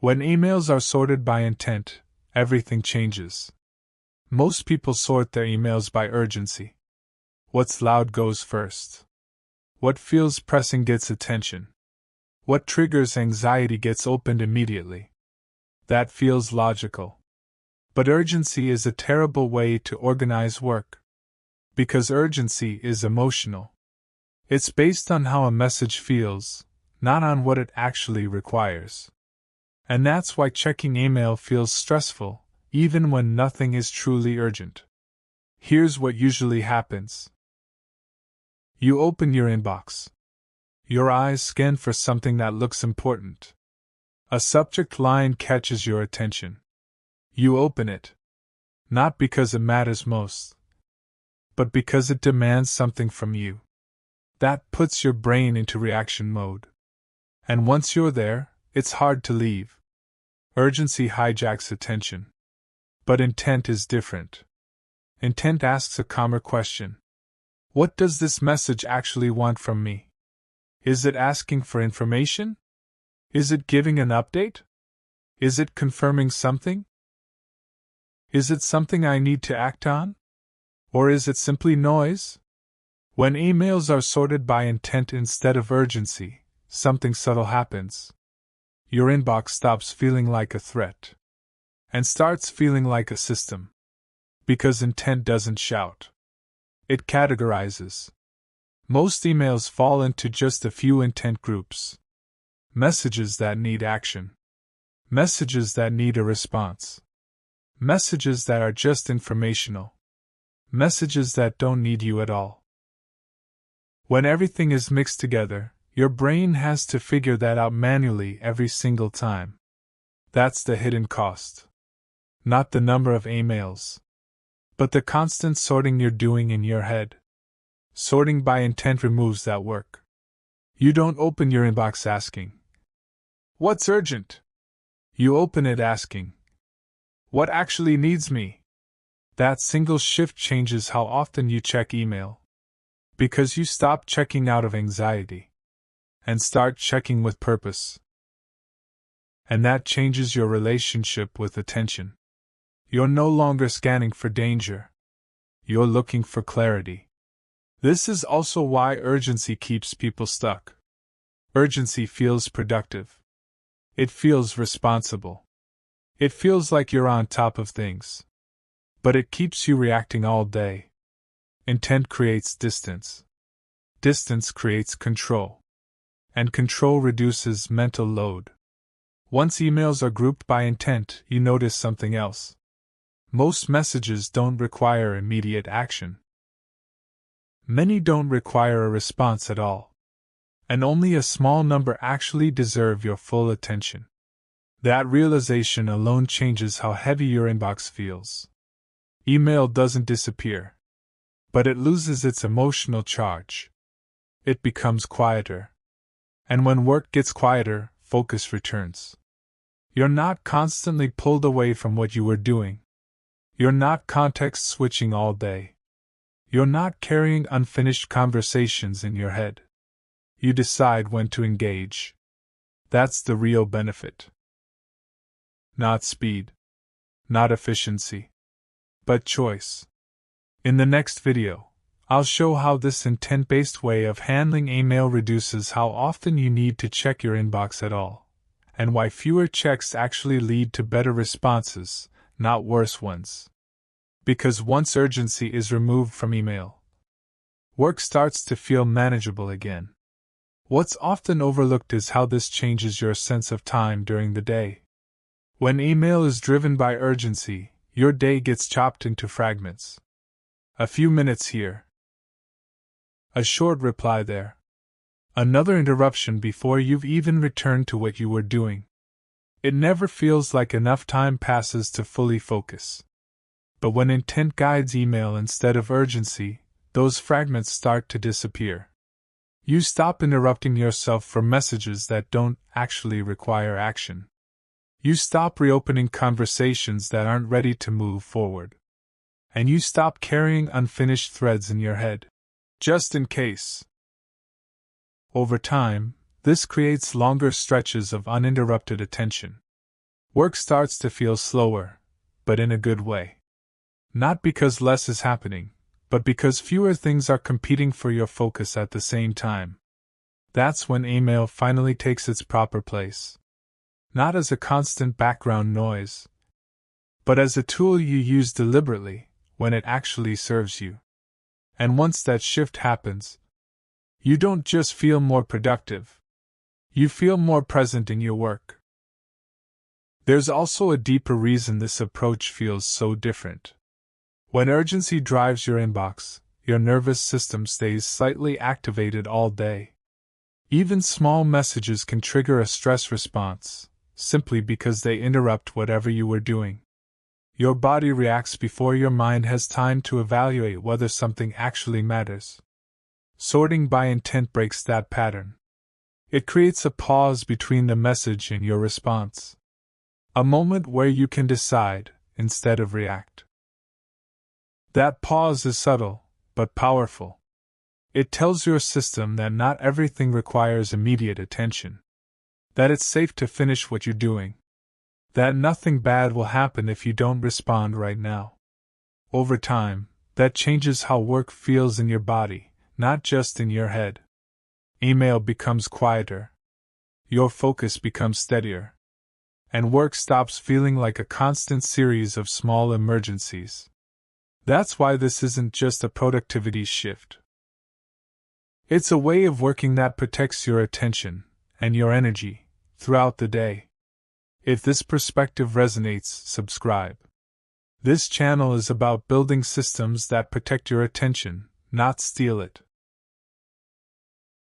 When emails are sorted by intent, everything changes. Most people sort their emails by urgency. What's loud goes first. What feels pressing gets attention. What triggers anxiety gets opened immediately. That feels logical. But urgency is a terrible way to organize work. Because urgency is emotional. It's based on how a message feels, not on what it actually requires. And that's why checking email feels stressful, even when nothing is truly urgent. Here's what usually happens. You open your inbox. Your eyes scan for something that looks important. A subject line catches your attention. You open it. Not because it matters most, but because it demands something from you. That puts your brain into reaction mode. And once you're there, it's hard to leave. Urgency hijacks attention. But intent is different. Intent asks a calmer question. What does this message actually want from me? Is it asking for information? Is it giving an update? Is it confirming something? Is it something I need to act on? Or is it simply noise? When emails are sorted by intent instead of urgency, something subtle happens. Your inbox stops feeling like a threat and starts feeling like a system. Because intent doesn't shout. It categorizes. Most emails fall into just a few intent groups. Messages that need action. Messages that need a response. Messages that are just informational. Messages that don't need you at all. When everything is mixed together, your brain has to figure that out manually every single time. That's the hidden cost. Not the number of emails, but the constant sorting you're doing in your head. Sorting by intent removes that work. You don't open your inbox asking, "What's urgent?" You open it asking, "What actually needs me?" That single shift changes how often you check email. Because you stop checking out of anxiety and start checking with purpose. And that changes your relationship with attention. You're no longer scanning for danger. You're looking for clarity. This is also why urgency keeps people stuck. Urgency feels productive. It feels responsible. It feels like you're on top of things. But it keeps you reacting all day. Intent creates distance. Distance creates control. And control reduces mental load. Once emails are grouped by intent, you notice something else. Most messages don't require immediate action. Many don't require a response at all. And only a small number actually deserve your full attention. That realization alone changes how heavy your inbox feels. Email doesn't disappear, but it loses its emotional charge. It becomes quieter. And when work gets quieter, focus returns. You're not constantly pulled away from what you were doing. You're not context switching all day. You're not carrying unfinished conversations in your head. You decide when to engage. That's the real benefit. Not speed. Not efficiency. But choice. In the next video, I'll show how this intent-based way of handling email reduces how often you need to check your inbox at all, and why fewer checks actually lead to better responses, not worse ones. Because once urgency is removed from email, work starts to feel manageable again. What's often overlooked is how this changes your sense of time during the day. When email is driven by urgency, your day gets chopped into fragments. A few minutes here. A short reply there. Another interruption before you've even returned to what you were doing. It never feels like enough time passes to fully focus. But when intent guides email instead of urgency, those fragments start to disappear. You stop interrupting yourself for messages that don't actually require action. You stop reopening conversations that aren't ready to move forward. And you stop carrying unfinished threads in your head, just in case. Over time, this creates longer stretches of uninterrupted attention. Work starts to feel slower, but in a good way. Not because less is happening, but because fewer things are competing for your focus at the same time. That's when email finally takes its proper place. Not as a constant background noise, but as a tool you use deliberately when it actually serves you. And once that shift happens, you don't just feel more productive, you feel more present in your work. There's also a deeper reason this approach feels so different. When urgency drives your inbox, your nervous system stays slightly activated all day. Even small messages can trigger a stress response, simply because they interrupt whatever you were doing. Your body reacts before your mind has time to evaluate whether something actually matters. Sorting by intent breaks that pattern. It creates a pause between the message and your response. A moment where you can decide, instead of react. That pause is subtle, but powerful. It tells your system that not everything requires immediate attention. That it's safe to finish what you're doing. That nothing bad will happen if you don't respond right now. Over time, that changes how work feels in your body, not just in your head. Email becomes quieter. Your focus becomes steadier. And work stops feeling like a constant series of small emergencies. That's why this isn't just a productivity shift. It's a way of working that protects your attention and your energy throughout the day. If this perspective resonates, subscribe. This channel is about building systems that protect your attention, not steal it.